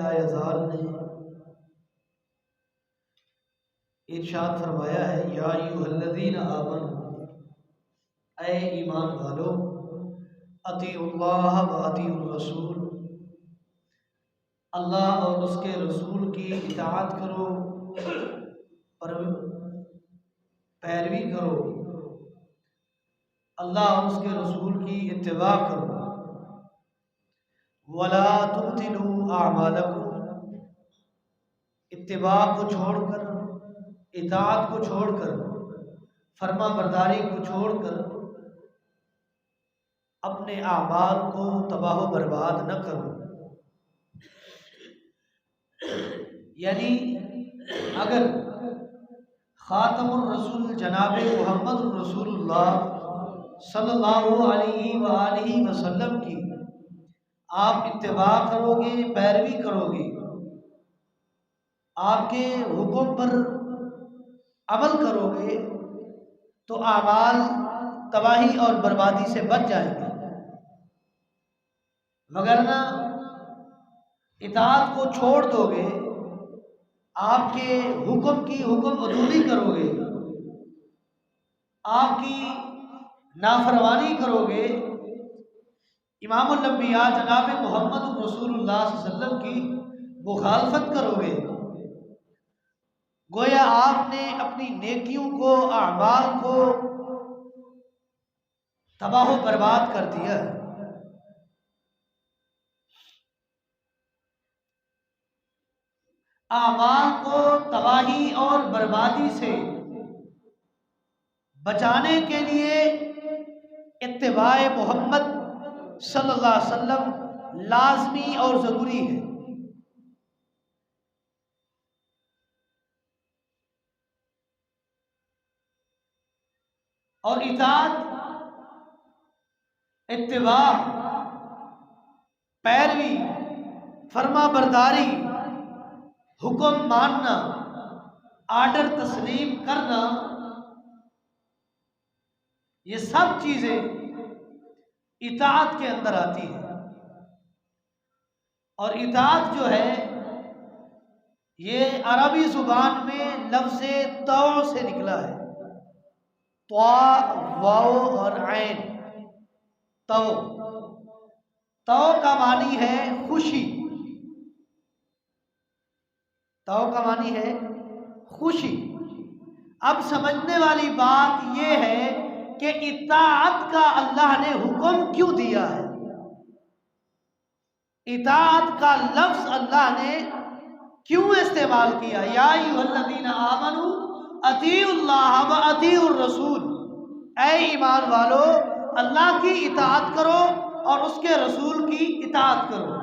لایزال نے ارشاد فرمایا ہے، یا ایھا الذین آمنوا، اے ایمان والو، اطیعوا اللہ و اطیعوا الرسول، اللہ اور اس کے رسول کی اطاعت کرو اور پیروی کرو، اللہ اور اس کے رسول کی اتباع کرو، ولا تبطلوا اعمالکم، اتباع کو چھوڑ کر، اطاعت کو چھوڑ کر، فرما برداری کو چھوڑ کر اپنے اعمال کو تباہ و برباد نہ کرو۔ یعنی اگر خاتم الرسول جناب محمد رسول اللہ صلی اللہ علیہ وآلہ وسلم کی آپ اتباع کرو گے، پیروی کرو گے، آپ کے حکم پر عمل کرو گے، تو اعمال تباہی اور بربادی سے بچ جائیں گے، وگرنہ اطاعت کو چھوڑ دو گے، آپ کے حکم کی حکم عدولی کرو گے، آپ کی نافرمانی کرو گے، امام الانبیاء جناب محمد رسول اللہ صلی اللہ علیہ وسلم کی مخالفت کرو گے، گویا آپ نے اپنی نیکیوں کو، اعمال کو تباہ و برباد کر دیا ہے۔ اعمال کو تباہی اور بربادی سے بچانے کے لیے اتباع محمد صلی اللہ علیہ وسلم لازمی اور ضروری ہے۔ اور اطاعت، اتباع، پیروی، فرما برداری، حکم ماننا، آرڈر تسلیم کرنا، یہ سب چیزیں اطاعت کے اندر آتی ہیں۔ اور اطاعت جو ہے یہ عربی زبان میں لفظ طوع سے نکلا ہے، طاء، واو اور عین، طوع۔ طوع کا معنی ہے خوشی، طوع کا معنی ہے خوشی۔ اب سمجھنے والی بات یہ ہے کہ اطاعت کا اللہ نے حکم کیوں دیا ہے، اطاعت کا لفظ اللہ نے کیوں استعمال کیا؟ یا ایھا الذین آمنوا اطیعوا اللہ و اطیعوا الرسول، اے ایمان والو اللہ کی اطاعت کرو اور اس کے رسول کی اطاعت کرو۔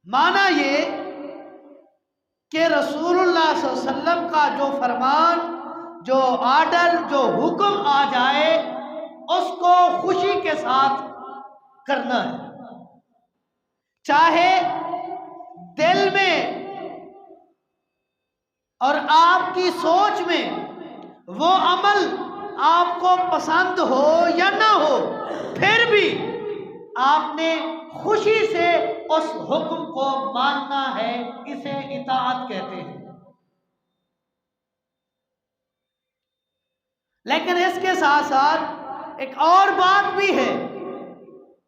معنی یہ کہ رسول اللہ صلی اللہ علیہ وسلم کا جو فرمان، جو آرڈر، جو حکم آ جائے اس کو خوشی کے ساتھ کرنا ہے، چاہے دل میں اور آپ کی سوچ میں وہ عمل آپ کو پسند ہو یا نہ ہو، پھر بھی آپ نے خوشی سے اس حکم کو ماننا ہے، اسے اطاعت کہتے ہیں۔ لیکن اس کے ساتھ ساتھ ایک اور بات بھی ہے،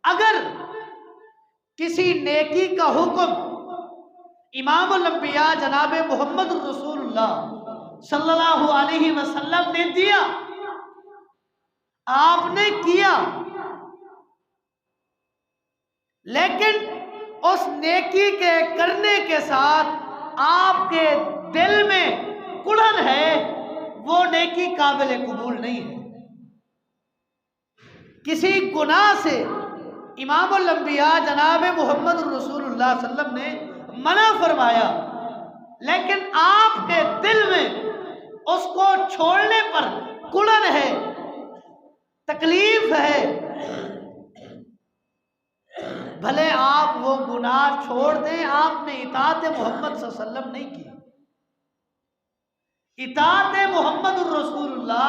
اگر کسی نیکی کا حکم امام الانبیاء جناب محمد رسول اللہ صلی اللہ علیہ وسلم نے دیا، آپ نے کیا، لیکن اس نیکی کے کرنے کے ساتھ آپ کے دل میں کڑن ہے، وہ نیکی قابل قبول نہیں ہے۔ کسی گناہ سے امام الانبیاء جناب محمد رسول اللہ صلی اللہ علیہ وسلم نے منع فرمایا، لیکن آپ کے دل میں اس کو چھوڑنے پر کڑن ہے، تکلیف ہے، بھلے آپ وہ گناہ چھوڑ دیں، آپ نے اطاعت محمد صلی اللہ علیہ وسلم نہیں کی۔ اطاعت محمد الرسول اللہ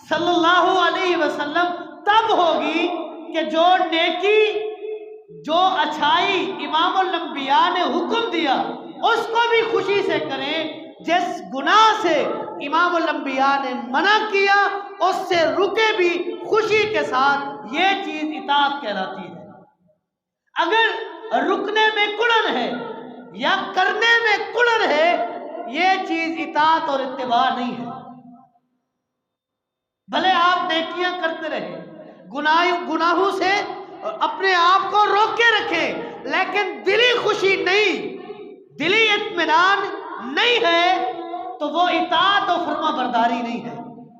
صلی اللہ علیہ وسلم تب ہوگی کہ جو نیکی جو اچھائی امام الانبیاء نے حکم دیا اس کو بھی خوشی سے کریں، جس گناہ سے امام الانبیاء نے منع کیا اس سے رکے بھی خوشی کے ساتھ، یہ چیز اطاعت کہلاتی ہے۔ اگر رکنے میں کڑن ہے یا کرنے میں کڑن ہے، یہ چیز اطاعت اور اتباع نہیں ہے۔ بھلے آپ نیکیاں کرتے رہے، گناہوں سے اپنے آپ کو روک کے رکھیں، لیکن دلی خوشی نہیں، دلی اطمینان نہیں ہے تو وہ اطاعت اور فرما برداری نہیں ہے۔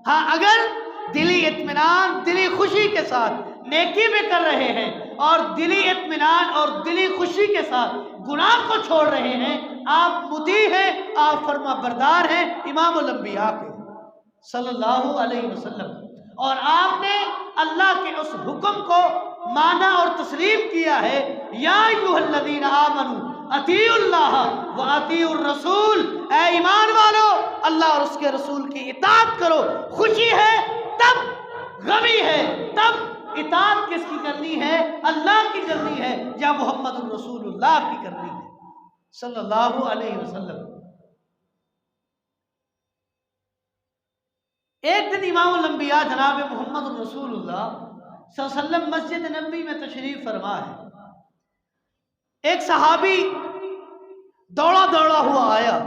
ہاں اگر دلی اطمینان، دلی خوشی کے ساتھ نیکی بھی کر رہے ہیں اور دلی اطمینان اور دلی خوشی کے ساتھ گناہ کو چھوڑ رہے ہیں، آپ مطیع ہیں، آپ فرما بردار ہیں امام الانبیاء کے صلی اللہ علیہ وسلم، اور آپ نے اللہ کے اس حکم کو مانا اور تسلیم کیا ہے، یا ایھا الذین آمنوا اطیعوا اللہ و اطیعوا الرسول، اے ایمان والو اللہ اور اس کے رسول کی اطاعت کرو۔ خوشی ہے تب، غمی ہے تب، اطاعت کس کی کرنی ہے؟ اللہ کی کرنی ہے یا محمد الرسول اللہ کی کرنی ہے صلی اللہ علیہ وسلم۔ ایک دن امام الانبیاء جناب محمد الرسول اللہ صلی اللہ علیہ وسلم مسجد نبوی میں تشریف فرما ہے۔ ایک صحابی دوڑا ہوا آیا،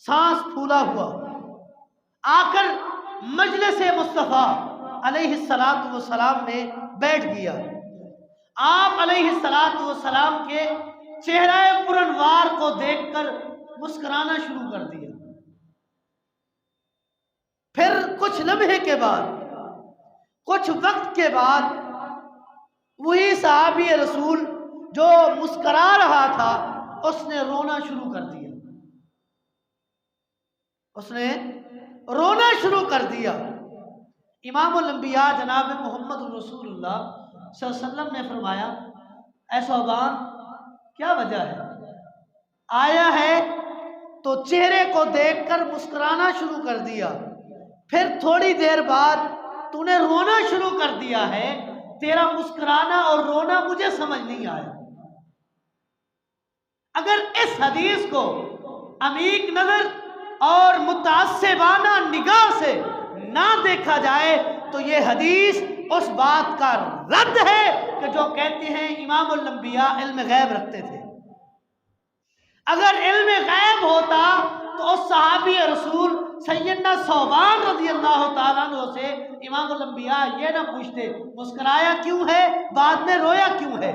سانس پھولا ہوا، آ کر مجلس مصطفیٰ علیہ السلام میں بیٹھ گیا۔ آپ علیہ السلام کے چہرہ پرانوار کو دیکھ کر مسکرانا شروع کر دیا۔ پھر کچھ لمحے کے بعد، کچھ وقت کے بعد، وہی صحابی رسول جو مسکرا رہا تھا اس نے رونا شروع کر دیا، اس نے رونا شروع کر دیا۔ امام الانبیاء جناب محمد رسول اللہ صلی اللہ علیہ وسلم نے فرمایا، اے ثوبان کیا وجہ ہے؟ آیا ہے تو چہرے کو دیکھ کر مسکرانا شروع کر دیا، پھر تھوڑی دیر بعد تو نے رونا شروع کر دیا ہے، تیرا مسکرانا اور رونا مجھے سمجھ نہیں آیا۔ اگر اس حدیث کو عمیق نظر اور متعصبانہ نگاہ سے نہ دیکھا جائے تو یہ حدیث اس بات کا رد ہے کہ جو کہتے ہیں امام الانبیاء علم غیب رکھتے تھے۔ اگر علم غیب ہوتا تو اس صحابی رسول سیدنا ثوبان رضی اللہ تعالیٰ عنہ سے امام الانبیاء یہ نہ پوچھتے مسکرایا کیوں ہے، بعد میں رویا کیوں ہے۔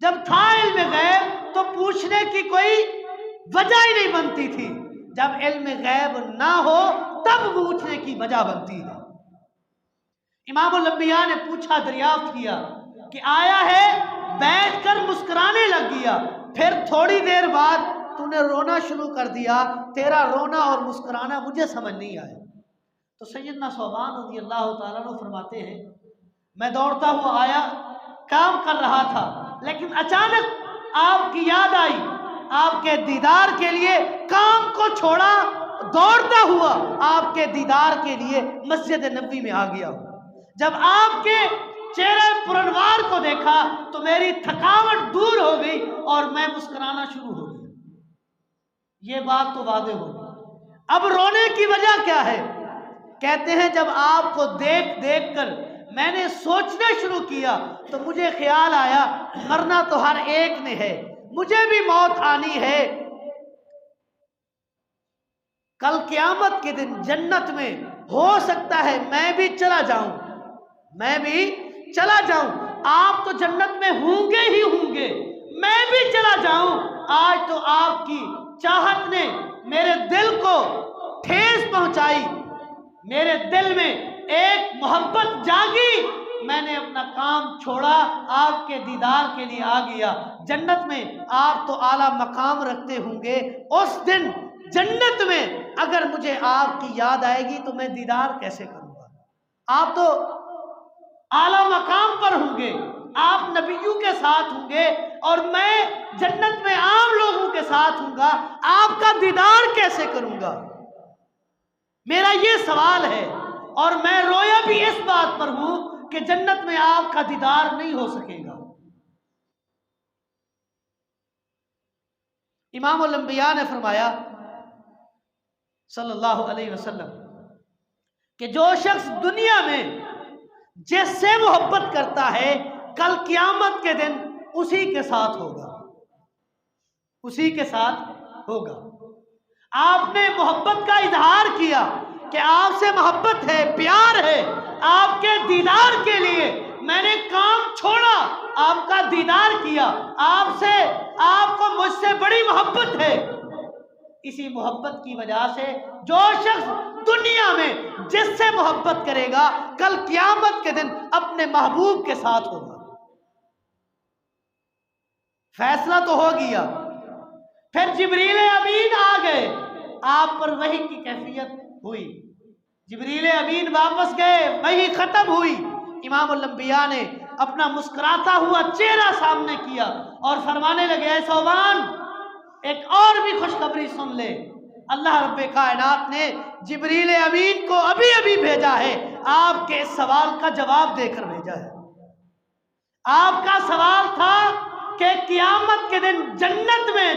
جب تھا علم غیب تو پوچھنے کی کوئی وجہ ہی نہیں بنتی تھی، جب علم غیب نہ ہو تب پوچھنے کی وجہ بنتی ہے۔ امام الانبیاء نے پوچھا، دریافت کیا کہ آیا ہے، بیٹھ کر مسکرانے لگ گیا، پھر تھوڑی دیر بعد تو نے رونا شروع کر دیا، تیرا رونا اور مسکرانا مجھے سمجھ نہیں آیا۔ تو سیدنا ثوبان رضی اللہ تعالیٰ عنہ فرماتے ہیں، میں دوڑتا ہوا آیا، کام کر رہا تھا، لیکن اچانک آپ کی یاد آئی، آپ کے دیدار کے لیے کام کو چھوڑا، دوڑتا ہوا آپ کے دیدار کے لیے مسجد نبوی میں آ گیا۔ جب آپ کے چہرے پرانوار کو دیکھا تو میری تھکاوٹ دور ہو گئی اور میں مسکرانا شروع ہو گیا۔ یہ بات تو واضح ہو گئی۔ اب رونے کی وجہ کیا ہے؟ کہتے ہیں جب آپ کو دیکھ کر میں نے سوچنا شروع کیا تو مجھے خیال آیا مرنا تو ہر ایک نے ہے، مجھے بھی موت آنی ہے، کل قیامت کے دن جنت میں ہو سکتا ہے میں بھی چلا جاؤں، میں بھی چلا جاؤں، آپ تو جنت میں ہوں گے ہی ہوں گے، میں بھی چلا جاؤں۔ آج تو آپ کی چاہت نے میرے دل کو ٹھیس پہنچائی، میرے دل میں ایک محبت جاگی، میں نے اپنا کام چھوڑا، آپ کے دیدار کے لیے آ گیا۔ جنت میں آپ تو اعلیٰ مقام رکھتے ہوں گے، اس دن جنت میں اگر مجھے آپ کی یاد آئے گی تو میں دیدار کیسے کروں گا؟ آپ تو اعلیٰ مقام پر ہوں گے، آپ نبیوں کے ساتھ ہوں گے اور میں جنت میں عام لوگوں کے ساتھ ہوں گا، آپ کا دیدار کیسے کروں گا؟ میرا یہ سوال ہے، اور میں رویا بھی اس بات پر ہوں کہ جنت میں آپ کا دیدار نہیں ہو سکے گا۔ امام الانبیاء نے فرمایا صلی اللہ علیہ وسلم کہ جو شخص دنیا میں جس سے محبت کرتا ہے کل قیامت کے دن اسی کے ساتھ ہوگا، اسی کے ساتھ ہوگا۔ آپ نے محبت کا اظہار کیا کہ آپ سے محبت ہے، پیار ہے، آپ کے دیدار کے لیے میں نے کام چھوڑا، آپ کا دیدار کیا، آپ کو مجھ سے بڑی محبت ہے۔ اسی محبت کی وجہ سے جو شخص دنیا میں جس سے محبت کرے گا کل قیامت کے دن اپنے محبوب کے ساتھ ہوگا۔ فیصلہ تو ہو گیا، پھر جبریل امین آ گئے، آپ پر وحی کی کیفیت ہوئی، جبریل امین واپس گئے، وحی ختم ہوئی۔ امام الانبیاء نے اپنا مسکراتا ہوا چہرہ سامنے کیا اور فرمانے لگے اے صوبان ایک اور بھی خوشخبری سن لے، اللہ رب کائنات نے جبریل امین کو ابھی ابھی بھیجا ہے، آپ کے اس سوال کا جواب دے کر بھیجا ہے۔ آپ کا سوال تھا کہ قیامت کے دن جنت میں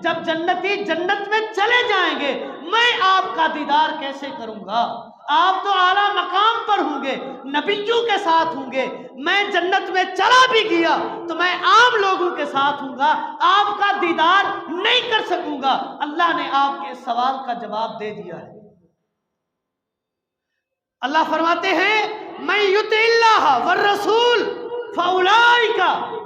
جب جنتی جنت میں چلے جائیں گے میں آپ کا دیدار کیسے کروں گا؟ آپ تو اعلیٰ مقام پر ہوں گے، نبیوں کے ساتھ ہوں گے، میں جنت میں چلا بھی گیا تو میں عام لوگوں کے ساتھ ہوں گا، آپ کا دیدار نہیں کر سکوں گا۔ اللہ نے آپ کے سوال کا جواب دے دیا ہے۔ اللہ فرماتے ہیں من یطع اللہ والرسول فاولئک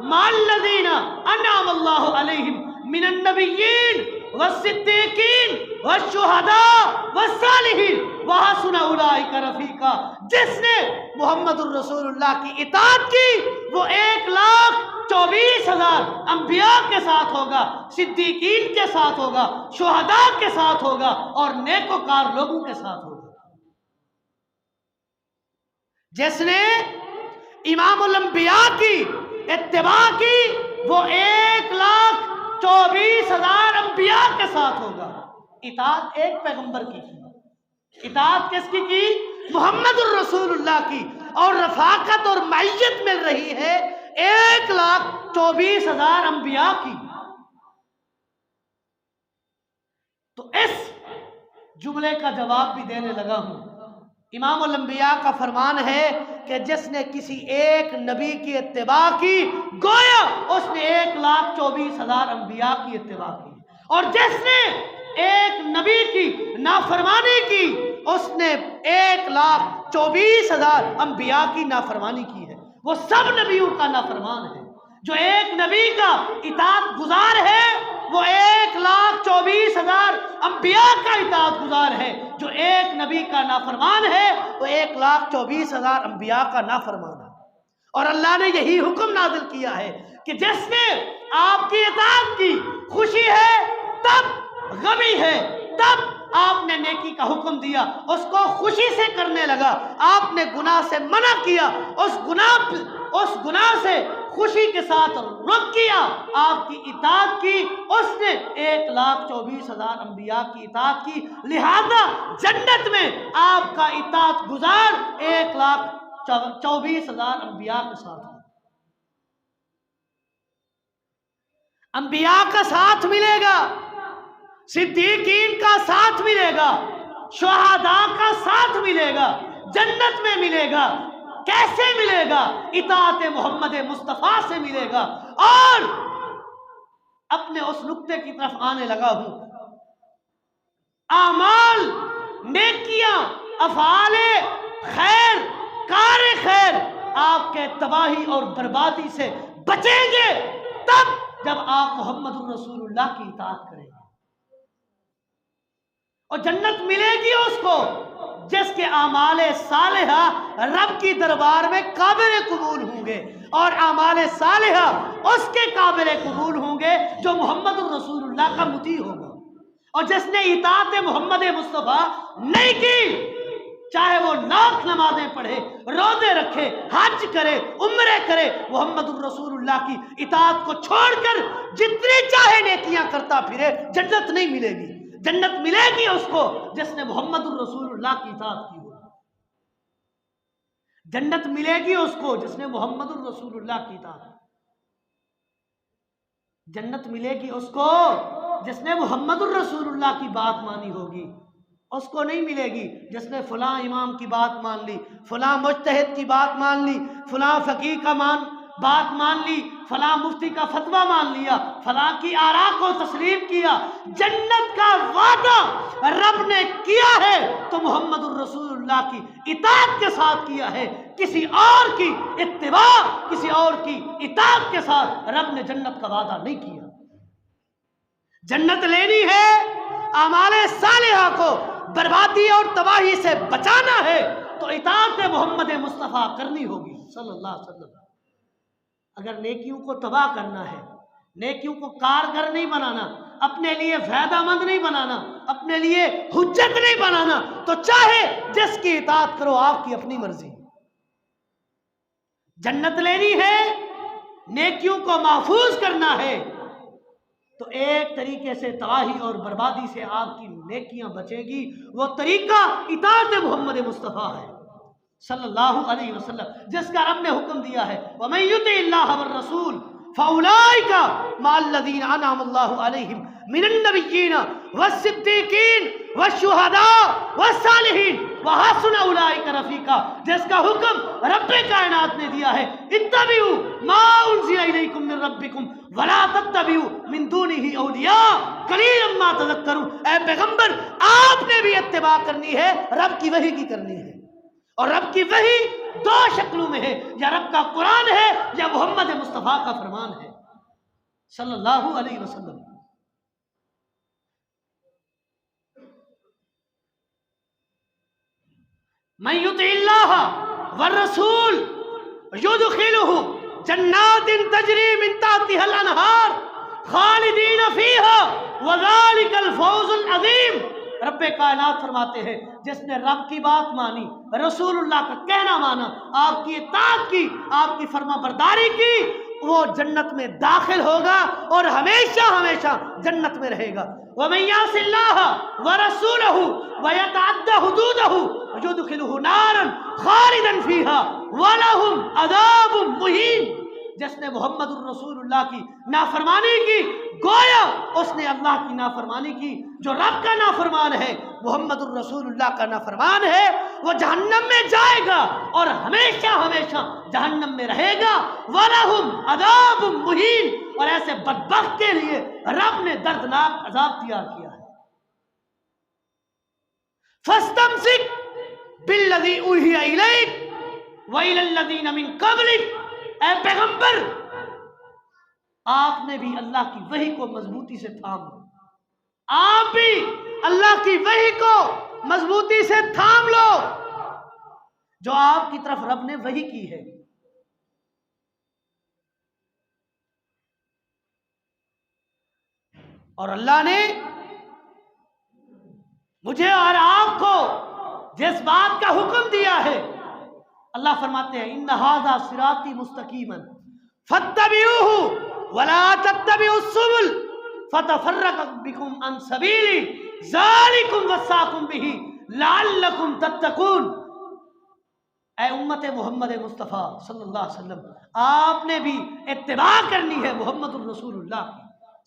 مع الذین انعم اللہ علیہم من النبیین والصدیقین والشہداء والصالحین وحسن اولئک رفیقا۔ جس نے محمد الرسول اللہ کی اطاعت کی وہ 1,24,000 انبیاء کے ساتھ ہوگا، صدیقین کے ساتھ ہوگا، شہداء کے ساتھ ہوگا اور نیکوکار لوگوں کے ساتھ ہوگا۔ جس نے امام الانبیاء کی اتباع کی وہ 1,24,000 انبیاء کے ساتھ ہوگا۔ اطاعت ایک پیغمبر کی، اطاعت کس کی؟ محمد الرسول اللہ کی، اور رفاقت اور معیت مل رہی ہے 1,24,000 انبیاء کی۔ تو اس جملے کا جواب بھی دینے لگا ہوں۔ امام الانبیاء کا فرمان ہے کہ جس نے کسی ایک نبی کی اتباع کی گویا اس نے 1,24,000 انبیاء کی اتباع کی، اور جس نے ایک نبی کی نافرمانی کی اس نے 1,24,000 انبیاء کی نافرمانی کی ہے۔ وہ سب نبیوں کا نافرمان ہے۔ جو ایک نبی کا اطاعت گزار ہے وہ 1,24,000 انبیاء کا اطاعت گزار ہے، جو ایک نبی کا نافرمان ہے وہ 1,24,000 انبیاء کا نافرمان ہے۔ اور اللہ نے یہی حکم نازل کیا ہے کہ جس نے آپ کی اطاعت کی خوشی ہے تب غمی ہے، تب آپ نے نیکی کا حکم دیا اس کو خوشی سے کرنے لگا، آپ نے گناہ سے منع کیا اس گناہ سے خوشی کے ساتھ رک کیا، آپ کی اطاعت کی، اس نے 1,24,000 انبیاء کی اطاعت کی، لہذا جنت میں آپ کا اطاعت گزار 1,24,000 انبیاء کے ساتھ ہے۔ انبیاء کا ساتھ ملے گا، صدیقین کا ساتھ ملے گا، شہداء کا ساتھ ملے گا، جنت میں ملے گا۔ کیسے ملے گا؟ اطاعت محمد مصطفیٰ سے ملے گا۔ اور اپنے اس نقطے کی طرف آنے لگا ہوں، اعمال، نیکیاں، افعال خیر، کار خیر آپ کے تباہی اور بربادی سے بچیں گے تب جب آپ محمد الرسول اللہ کی اطاعت کریں گے، اور جنت ملے گی اس کو جس کے اعمال صالحہ رب کی دربار میں قابل قبول ہوں گے، اور اعمال صالحہ اس کے قابل قبول ہوں گے جو محمد الرسول اللہ کا مطیع ہوگا۔ اور جس نے اطاعت محمد مصطفیٰ نہیں کی، چاہے وہ لاکھ نمازیں پڑھے، روزے رکھے، حج کرے، عمرے کرے، محمد الرسول اللہ کی اطاعت کو چھوڑ کر جتنی چاہے نیکیاں کرتا پھرے، جنت نہیں ملے گی۔ جنت ملے گی اس کو جس نے محمد الرسول اللہ کی اطاعت کی ہو، جنت ملے گی اس کو جس نے محمد الرسول اللہ کی اطاعت کی۔ جنت ملے گی اس کو جس نے محمد الرسول اللہ کی بات مانی ہوگی، اس کو نہیں ملے گی جس نے فلاں امام کی بات مان لی، فلاں مجتہد کی بات مان لی، فلاں فقیہ کا بات مان لی، فلاں مفتی کا فتویٰ مان لیا، فلاں کی آراء کو تسلیم کیا۔ جنت کا وعدہ رب نے کیا ہے تو محمد الرسول اللہ کی اطاعت کے ساتھ کیا ہے، کسی اور کی اتباع، کسی اور کی اطاعت کے ساتھ رب نے جنت کا وعدہ نہیں کیا۔ جنت لینی ہے، اعمال صالحہ کو بربادی اور تباہی سے بچانا ہے تو اطاعت محمد مصطفیٰ کرنی ہوگی صلی اللہ علیہ وسلم۔ اگر نیکیوں کو تباہ کرنا ہے، نیکیوں کو کارگر نہیں بنانا، اپنے لیے فائدہ مند نہیں بنانا، اپنے لیے حجت نہیں بنانا، تو چاہے جس کی اطاعت کرو، آپ کی اپنی مرضی۔ جنت لینی ہے، نیکیوں کو محفوظ کرنا ہے تو ایک طریقے سے تباہی اور بربادی سے آپ کی نیکیاں بچے گی، وہ طریقہ اطاعت محمد مصطفیٰ ہے صلی اللہ علیہ وسلم، جس کا رب نے حکم دیا ہے وَمَن يُطِعِ اللَّهَ وَالرَّسُولَ فَأُولَٰئِكَ مَعَ الَّذِينَ أَنْعَمَ اللَّهُ عَلَيْهِم مِّنَ النَّبِيِّينَ وَالصِّدِّيقِينَ وَالشُّهَدَاءِ وَالصَّالِحِينَ وَحَسُنَ أُولَٰئِكَ رَفِيقًا، جس کا حکم رب کائنات نے دیا ہے اتبعوا ما انزل الیکم من ربکم ولا تتبعوا من دونه اولیاء قلیلا ما تذکرون۔ اے پیغمبر، آپ نے بھی اتباع کرنی ہے، رب کی وحی کی کرنی ہے، اور رب کی وحی دو شکلوں میں ہے، یا رب کا قرآن ہے یا محمد مصطفیٰ کا فرمان ہے صلی اللہ علیہ وسلم۔ من یطع اللہ والرسول یدخلہ جنات تجری من تحتها الانہار خالدین فیہا وذالک الفوز العظیم۔ رب کائنات فرماتے ہیں جس نے رب کی بات مانی، رسول اللہ کا کہنا مانا، آپ کی اطاعت کی، آپ کی فرما برداری کی، وہ جنت میں داخل ہوگا اور ہمیشہ ہمیشہ جنت میں رہے گا۔ وَمَن يَعْصِ اللَّهَ وَرَسُولَهُ وَيَتَعَدَّ حُدُودَهُ يُدْخِلْهُ نَارًا خَالِدًا فِيهَا وَلَهُمْ عَذَابٌ مُهِينٌ۔ جس نے محمد الرسول اللہ کی نافرمانی کی، گویا اس نے اللہ کی نافرمانی کی۔ جو رب کا نافرمان ہے، محمد الرسول اللہ کا نافرمان ہے، وہ جہنم میں جائے گا اور ہمیشہ ہمیشہ جہنم میں رہے گا۔ وَلَهُمْ عَذَابٌ مُهِينٌ، اور ایسے بدبخت کے لیے رب نے دردناک عذاب تیار کیا ہے۔ فَاسْتَمْسِكْ بِالَّذِي أُوحِيَ إِلَيْكَ وَإِلَى الَّذِينَ مِن قَبْلِكَ۔ اے پیغمبر، آپ نے بھی اللہ کی وحی کو مضبوطی سے تھام لو، آپ بھی اللہ کی وحی کو مضبوطی سے تھام لو جو آپ کی طرف رب نے وحی کی ہے۔ اور اللہ نے مجھے اور آپ کو جس بات کا حکم دیا ہے، اللہ فرماتے ہیں ان ھذا صراطی مستقیما فاتبعوہ ولا تتبعوا السبل فتفرق بکم عن سبیلی ذالکم وصاکم بہ لعلکم تتقون۔ اے امت محمد مصطفیٰ صلی اللہ علیہ وسلم، آپ نے بھی اتباع کرنی ہے محمد الرسول اللہ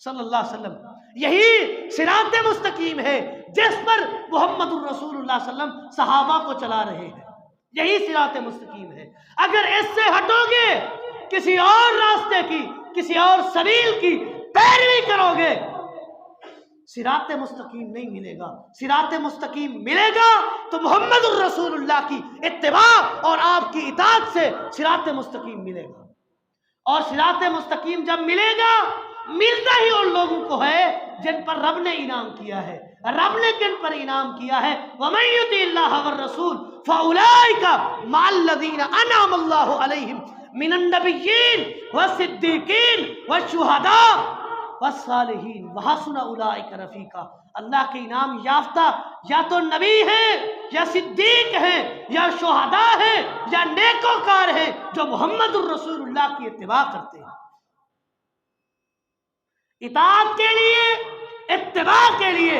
صلی اللہ علیہ وسلم۔ یہی صراط مستقیم ہے جس پر محمد الرسول اللہ صلی اللہ علیہ وسلم صحابہ کو چلا رہے ہیں، یہی صراط مستقیم ہے۔ اگر اس سے ہٹو گے، کسی اور راستے کی، کسی اور سبیل کی پیروی کرو گے، صراط مستقیم نہیں ملے گا۔ صراط مستقیم ملے گا تو محمد الرسول اللہ کی اتباع اور آپ کی اطاعت سے صراط مستقیم ملے گا۔ اور صراط مستقیم جب ملے گا، ملتا ہی ان لوگوں کو ہے جن پر رب نے انعام کیا ہے۔ رب نے کن پر انعام کیا ہے؟ وَمَن يُطِعِ اللَّهَ وَالرَّسُولَ فَأُولَٰئِكَ مَعَ الَّذِينَ أَنْعَمَ اللَّهُ عَلَيْهِم مِّنَ النَّبِيِّينَ وَالصِّدِّيقِينَ وَالشُّهَدَاءِ وَالصَّالِحِينَ وَحَسُنَ أُولَٰئِكَ رَفِيقًا۔ اللہ کے انعام یافتہ یا تو نبی ہیں، یا صدیق ہیں، یا شہداء ہیں، یا نیکوکار ہیں جو محمد الرسول اللہ کی اتباع کرتے ہیں۔ اطاعت کے لیے، اتباع کے لیے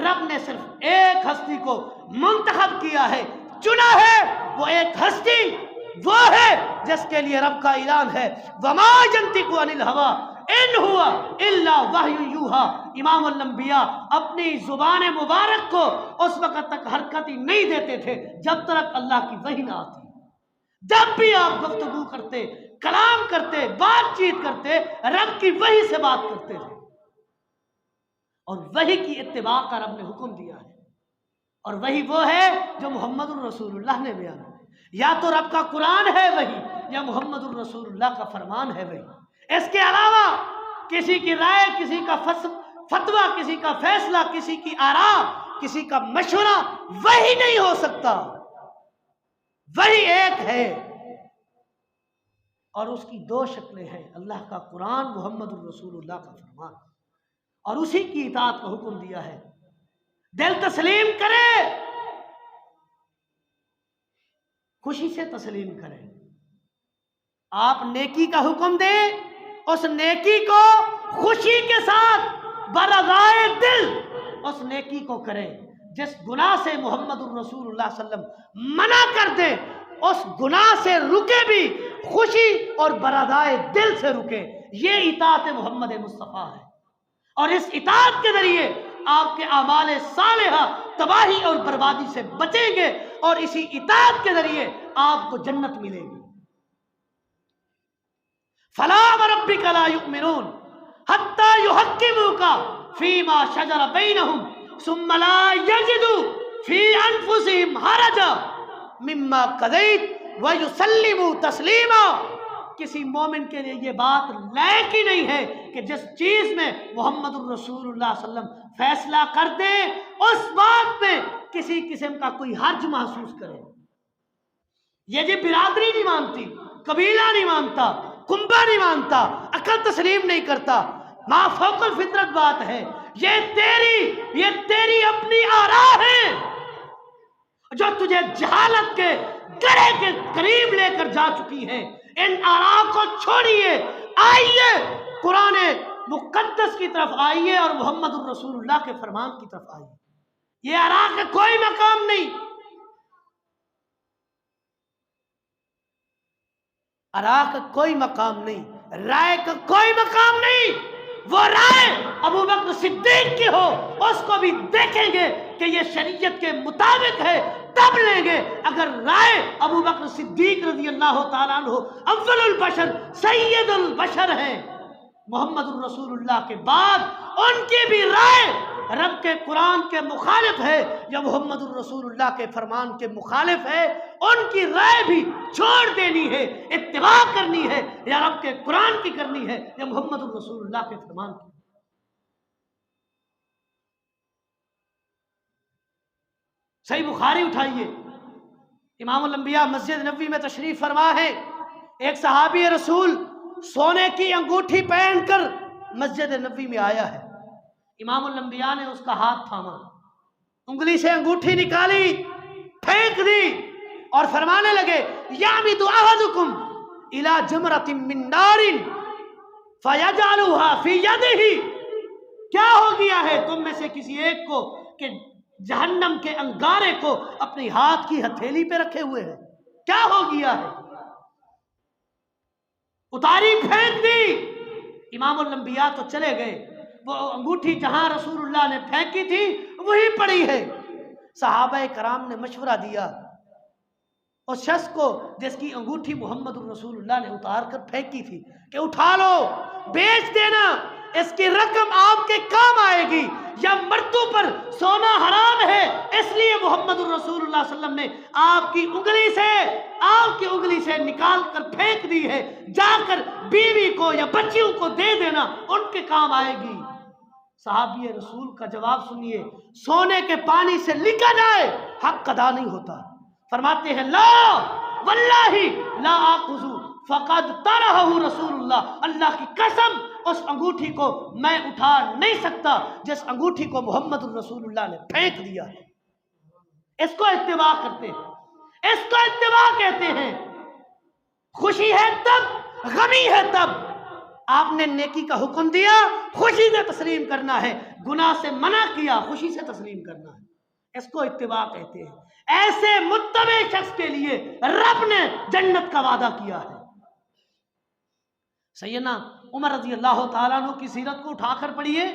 رب نے صرف ایک ہستی کو منتخب کیا ہے، چنا ہے۔ وہ ایک ہستی وہ ہے جس کے لیے رب کا اعلان ہے وَمَا يَنطِقُ عَنِ الْهَوَىٰ ان ہوا الا وحی یوحا، امام الانبیاء اپنی زبان مبارک کو اس وقت تک حرکت ہی نہیں دیتے تھے جب تک اللہ کی وحی نہ آتی۔ جب بھی آپ گفتگو کرتے، کلام کرتے، بات چیت کرتے، رب کی وحی سے بات کرتے تھے، اور وحی کی اتباع کا رب نے حکم دیا ہے، اور وہی وہ ہے جو محمد الرسول اللہ نے بیان ہے۔ یا تو رب کا قرآن ہے وہی، یا محمد الرسول اللہ کا فرمان ہے وہی۔ اس کے علاوہ کسی کی رائے، کسی کا فتویٰ، کسی کا فیصلہ، کسی کی آراء، کسی کا مشورہ وہی نہیں ہو سکتا۔ وہی ایک ہے، اور اس کی دو شکلیں ہیں، اللہ کا قرآن، محمد الرسول اللہ کا فرمان، اور اسی کی اطاعت کا حکم دیا ہے۔ دل تسلیم کرے، خوشی سے تسلیم کرے۔ آپ نیکی کا حکم دیں، اس نیکی کو خوشی کے ساتھ برضائے دل اس نیکی کو کریں۔ جس گناہ سے محمد الرسول اللہ صلی اللہ علیہ وسلم منع کر دے، اس گناہ سے رکے بھی خوشی اور برضائے دل سے رکے۔ یہ اطاعت محمد مصطفیٰ ہے، اور اس اطاعت کے ذریعے آپ کے اعمال صالحہ تباہی اور بربادی سے بچیں گے، اور اسی اطاعت کے ذریعے آپ کو جنت ملے گی۔ فلا وربک لا یؤمنون حتی یحکموک فیما شجر بینہم ثم لا یجدوا فی انفسہم حرجا مما قضیت ویسلموا تسلیما۔ کسی مومن کے لیے یہ بات لائق ہی نہیں ہے کہ جس چیز میں محمد الرسول اللہ صلی اللہ علیہ وسلم فیصلہ کر دے اس بات میں کسی قسم کا کوئی حرج محسوس کرے۔ یہ جی برادری نہیں مانتی، قبیلہ نہیں مانتا، کنبہ نہیں مانتا، عقل تسلیم نہیں کرتا، ما فوق الفطرت بات ہے۔ یہ تیری اپنی آراء ہے جو تجھے جہالت کے گڑھے کے قریب لے کر جا چکی ہے۔ ان آراء کو چھوڑیے، آئیے قرآن مقدس کی طرف آئیے، اور محمد الرسول اللہ کے فرمان کی طرف آئیے۔ یہ آراء کا کوئی مقام نہیں، آراء کا کوئی مقام نہیں، رائے کا کوئی مقام نہیں۔ وہ رائے ابو بکر صدیق کی ہو، اس کو بھی دیکھیں گے کہ یہ شریعت کے مطابق ہے، تب لیں گے۔ اگر رائے ابو بکر صدیق رضی اللہ تعالیٰ عنہ اول البشر سید البشر ہیں، محمد الرسول اللہ کے بعد ان کی بھی رائے رب کے قرآن کے مخالف ہے یا محمد الرسول اللہ کے فرمان کے مخالف ہے، ان کی رائے بھی چھوڑ دینی ہے، اتباع کرنی ہے، یا رب کے قرآن کی کرنی ہے یا محمد الرسول اللہ کے فرمان کی۔ صحیح بخاری اٹھائیے، امام الانبیاء مسجد نبوی میں تشریف فرما ہے، ایک صحابی رسول سونے کی انگوٹھی پہن کر مسجد نبوی میں آیا ہے۔ امام الانبیاء نے اس کا ہاتھ تھاما، انگلی سے انگوٹھی نکالی، پھینک دی، اور فرمانے لگے یعمد احدکم الی جمرۃ من نار فیجعلها فی یدہ۔ کیا ہو گیا ہے تم میں سے کسی ایک کو کہ جہنم کے انگارے کو اپنی ہاتھ کی ہتھیلی پہ رکھے ہوئے ہے؟ کیا ہو گیا ہے؟ اتاری، پھینک دی۔ امام الانبیاء تو چلے گئے، وہ انگوٹھی جہاں رسول اللہ نے پھینکی تھی وہی پڑی ہے۔ صحابہ کرام نے مشورہ دیا اس شخص کو جس کی انگوٹھی محمد الرسول اللہ نے اتار کر پھینکی تھی کہ اٹھا لو، بیچ دینا، اس کی رقم آپ کے کام آئے گی، یا مردوں پر سونا حرام ہے اس لیے محمد الرسول اللہ صلی اللہ علیہ وسلم نے آپ کی انگلی سے نکال کر پھینک دی ہے، جا کر بیوی کو یا بچیوں کو دے دینا، ان کے کام آئے گی۔ صحابی رسول کا جواب سنیے، سونے کے پانی سے لکھا جائے حق ادا نہیں ہوتا۔ فرماتے ہیں لا واللہ لا آخذ فقد طرحہ رسول اللہ، اللہ کی قسم اس انگوٹھی کو میں اٹھا نہیں سکتا جس انگوٹھی کو محمد الرسول اللہ نے پھینک دیا ہے۔ اس کو اتباع کرتے ہیں، اس کو اتباع کہتے ہیں۔ خوشی ہے تب، غمی ہے تب آپ نے نیکی کا حکم دیا، خوشی سے تسلیم کرنا ہے، گناہ سے منع کیا، خوشی سے تسلیم کرنا ہے، اس کو اتباع کہتے ہیں۔ ایسے متبع شخص کے لیے رب نے جنت کا وعدہ کیا ہے۔ سیدنا عمر رضی اللہ تعالیٰ عنہ کی سیرت کو اٹھا کر پڑھیے،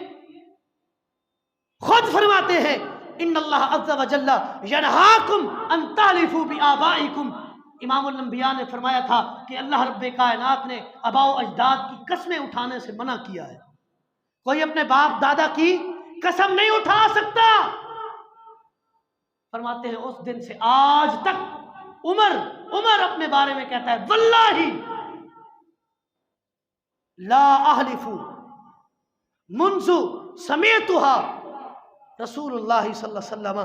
خود فرماتے ہیں ان اللہ عز و جل ینہاکم ان تحلفوا بآبائکم۔ امام الانبیاء نے فرمایا تھا کہ اللہ رب کائنات نے آباء و اجداد کی قسمیں اٹھانے سے منع کیا ہے، کوئی اپنے باپ دادا کی قسم نہیں اٹھا سکتا۔ فرماتے ہیں اس دن سے آج تک عمر اپنے بارے میں کہتا ہے واللہ لا احلف منذ سمعتها رسول اللہ صلی اللہ علیہ وسلم،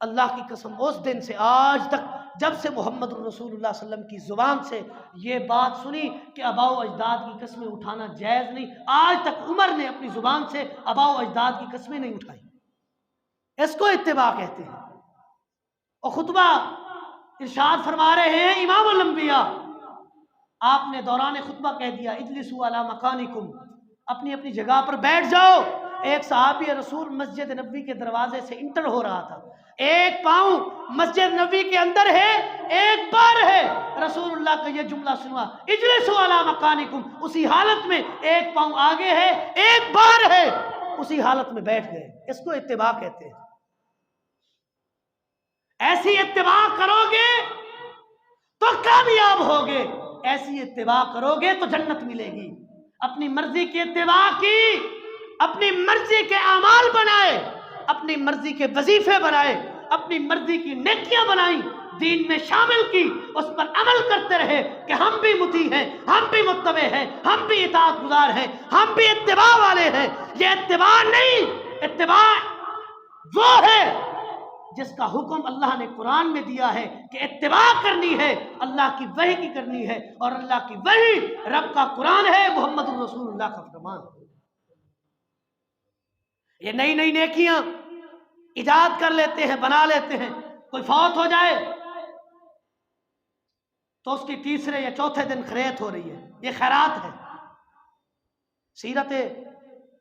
اللہ کی قسم اس دن سے آج تک جب سے محمد رسول اللہ صلی اللہ علیہ وسلم کی زبان سے یہ بات سنی کہ آباء و اجداد کی قسمیں اٹھانا جائز نہیں، آج تک عمر نے اپنی زبان سے آباء و اجداد کی قسمیں نہیں اٹھائی۔ اس کو اتباع کہتے ہیں۔ اور خطبہ ارشاد فرما رہے ہیں امام الانبیاء، آپ نے دوران خطبہ کہہ دیا اجلسوا علی مکانکم، اپنی اپنی جگہ پر بیٹھ جاؤ۔ ایک صحابی رسول مسجد نبوی کے دروازے سے انٹر ہو رہا تھا، ایک پاؤں مسجد نبوی کے اندر ہے، ایک بار ہے، رسول اللہ کا یہ جملہ سنوا اجلسوا علی مکانکم، اسی حالت میں ایک پاؤں آگے ہے، ایک بار ہے، اسی حالت میں بیٹھ گئے۔ اس کو اتباع کہتے ہیں۔ ایسی اتباع کرو گے تو کامیاب ہوگے، ایسی اتباع کرو گے تو جنت ملے گی۔ اپنی مرضی کی اتباع کی، اپنی مرضی کے اعمال بنائے، اپنی مرضی کے وظیفے بنائے، اپنی مرضی کی نیکیاں بنائیں، دین میں شامل کی، اس پر عمل کرتے رہے کہ ہم بھی مطیع ہیں، ہم بھی متبع ہیں، ہم بھی اطاعت گزار ہیں، ہم بھی اتباع والے ہیں۔ یہ اتباع نہیں، اتباع وہ ہے جس کا حکم اللہ نے قرآن میں دیا ہے کہ اتباع کرنی ہے، اللہ کی وحی کی کرنی ہے، اور اللہ کی وحی رب کا قرآن ہے، محمد رسول اللہ کا فرمان ہے۔ یہ نئی نئی نیکیاں ایجاد کر لیتے ہیں، بنا لیتے ہیں، کوئی فوت ہو جائے تو اس کی تیسرے یا چوتھے دن خیرات ہو رہی ہے، یہ خیرات ہے۔ سیرت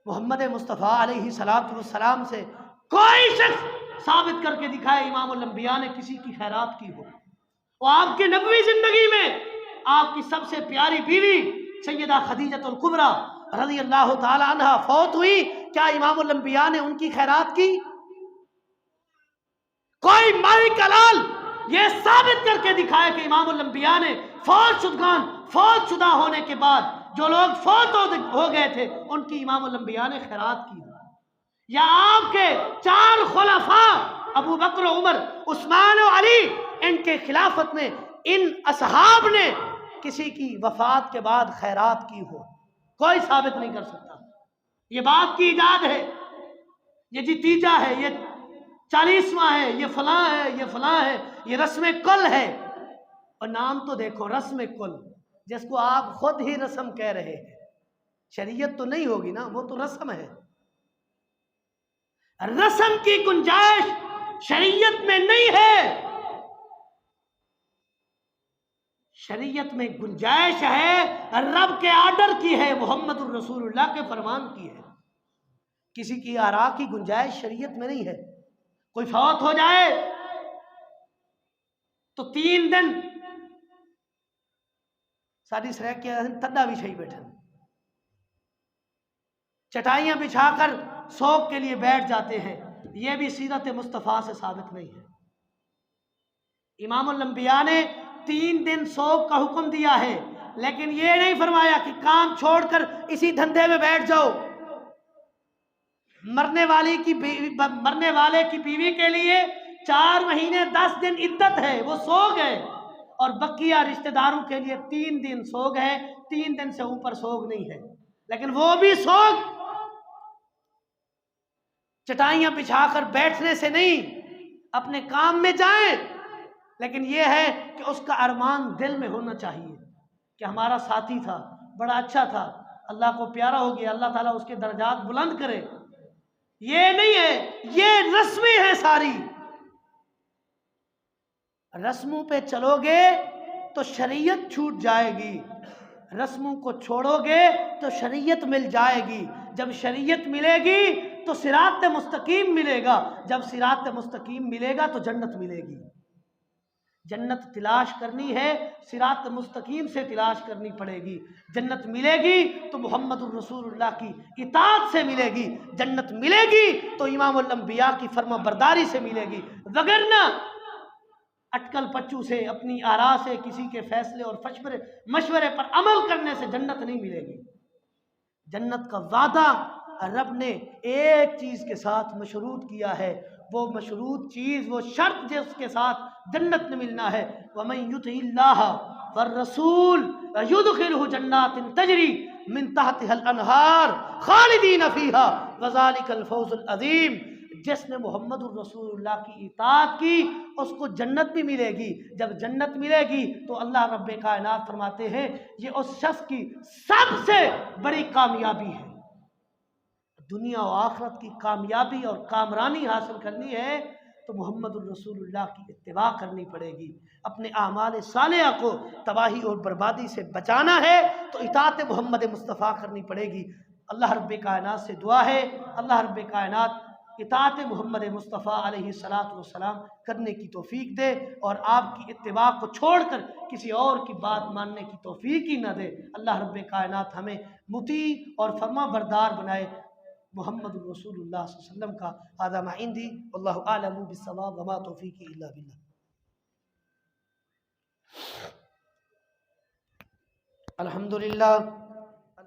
محمد مصطفیٰ علیہ السلام سے کوئی شخص ثابت کر کے دکھائے امام الانبیاء نے کسی کی خیرات کی ہو۔ اور آپ کے نبوی زندگی میں آپ کی سب سے پیاری بیوی سیدہ خدیجہ الکبریٰ رضی اللہ تعالی عنہا فوت ہوئی، کیا امام الانبیاء نے ان کی خیرات کی؟ کوئی مائی کلال یہ ثابت کر کے دکھائے کہ امام الانبیاء نے فوت شدہ ہونے کے بعد جو لوگ فوت ہو گئے تھے ان کی امام الانبیاء نے خیرات کی، یا آپ کے 4 خلفاء ابو بکر و عمر عثمان و علی ان کے خلافت میں ان اصحاب نے کسی کی وفات کے بعد خیرات کی ہو؟ کوئی ثابت نہیں کر سکتا۔ یہ بات کی ایجاد ہے، یہ جتیجہ ہے، یہ 40واں ہے، یہ فلاں ہے، یہ فلاں ہے، یہ رسم کل ہے۔ اور نام تو دیکھو، رسم کل، جس کو آپ خود ہی رسم کہہ رہے ہیں، شریعت تو نہیں ہوگی نا، وہ تو رسم ہے۔ رسم کی گنجائش شریعت میں نہیں ہے، شریعت میں گنجائش ہے رب کے آرڈر کی ہے، محمد الرسول اللہ کے فرمان کی ہے، کسی کی آراء کی گنجائش شریعت میں نہیں ہے۔ کوئی فوت ہو جائے تو 3 دن ساری سرح کے تڈا بھی چھئی بیٹھے، چٹائیاں بچھا کر سوگ کے لیے بیٹھ جاتے ہیں، یہ بھی سیرت مصطفیٰ سے ثابت نہیں ہے۔ امام الانبیاء نے 3 دن سوگ کا حکم دیا ہے، لیکن یہ نہیں فرمایا کہ کام چھوڑ کر اسی دھندے میں بیٹھ جاؤ۔ مرنے والے کی بیوی کے لیے 4 مہینے 10 دن عدت ہے، وہ سوگ ہے، اور بقیہ رشتہ داروں کے لیے 3 دن سوگ ہے، 3 دن سے اوپر سوگ نہیں ہے۔ لیکن وہ بھی سوگ چٹائیاں بچھا کر بیٹھنے سے نہیں، اپنے کام میں جائیں، لیکن یہ ہے کہ اس کا ارمان دل میں ہونا چاہیے کہ ہمارا ساتھی تھا، بڑا اچھا تھا، اللہ کو پیارا ہو گیا، اللہ تعالیٰ اس کے درجات بلند کرے۔ یہ نہیں ہے، یہ رسمیں ہیں ساری۔ رسموں پہ چلو گے تو شریعت چھوٹ جائے گی، رسموں کو چھوڑو گے تو شریعت مل جائے گی، جب شریعت ملے گی تو صراط مستقیم ملے گا، جب صراط مستقیم ملے گا تو جنت ملے گی۔ جنت تلاش کرنی ہے صراط مستقیم سے تلاش کرنی پڑے گی. جنت ملے گی تو محمد الرسول اللہ کی اطاعت سے ملے گی. جنت ملے گی تو امام الانبیاء کی فرما برداری سے ملے گی. وگرنہ اٹکل پچو سے، اپنی آراء سے، کسی کے فیصلے اور مشورے پر عمل کرنے سے جنت نہیں ملے گی. جنت کا وعدہ رب نے ایک چیز کے ساتھ مشروط کیا ہے، وہ مشروط چیز، وہ شرط جس کے ساتھ جنت میں ملنا ہے، وَمَن يُطِعِ اللَّهَ وَالرَّسُولَ يُدْخِلْهُ جَنَّاتٍ تَجْرِي مِن تَحْتِهَا الْأَنْهَارُ خَالِدِينَ فِيهَا وَذَلِكَ الْفَوْزُ الْعَظِيمُ. جس نے محمد الرسول اللہ کی اطاعت کی اس کو جنت بھی ملے گی. جب جنت ملے گی تو اللہ رب کائنات فرماتے ہیں یہ اس شخص کی سب سے بڑی کامیابی ہے. دنیا و آخرت کی کامیابی اور کامرانی حاصل کرنی ہے تو محمد الرسول اللہ کی اتباع کرنی پڑے گی. اپنے اعمال صالحہ کو تباہی اور بربادی سے بچانا ہے تو اطاعت محمد مصطفیٰ کرنی پڑے گی. اللہ رب کائنات سے دعا ہے اللہ رب کائنات اطاعت محمد مصطفیٰ علیہ السلام کرنے کی توفیق دے اور آپ کی اتباع کو چھوڑ کر کسی اور کی بات ماننے کی توفیق ہی نہ دے. اللہ رب کائنات ہمیں مطیع اور فرما بردار بنائے. محمد الرسول اللہ صلی اللہ علیہ وسلم کا هذا ما عندي والله اعلم بالصواب وما توفیقی الا بالله. الحمدللہ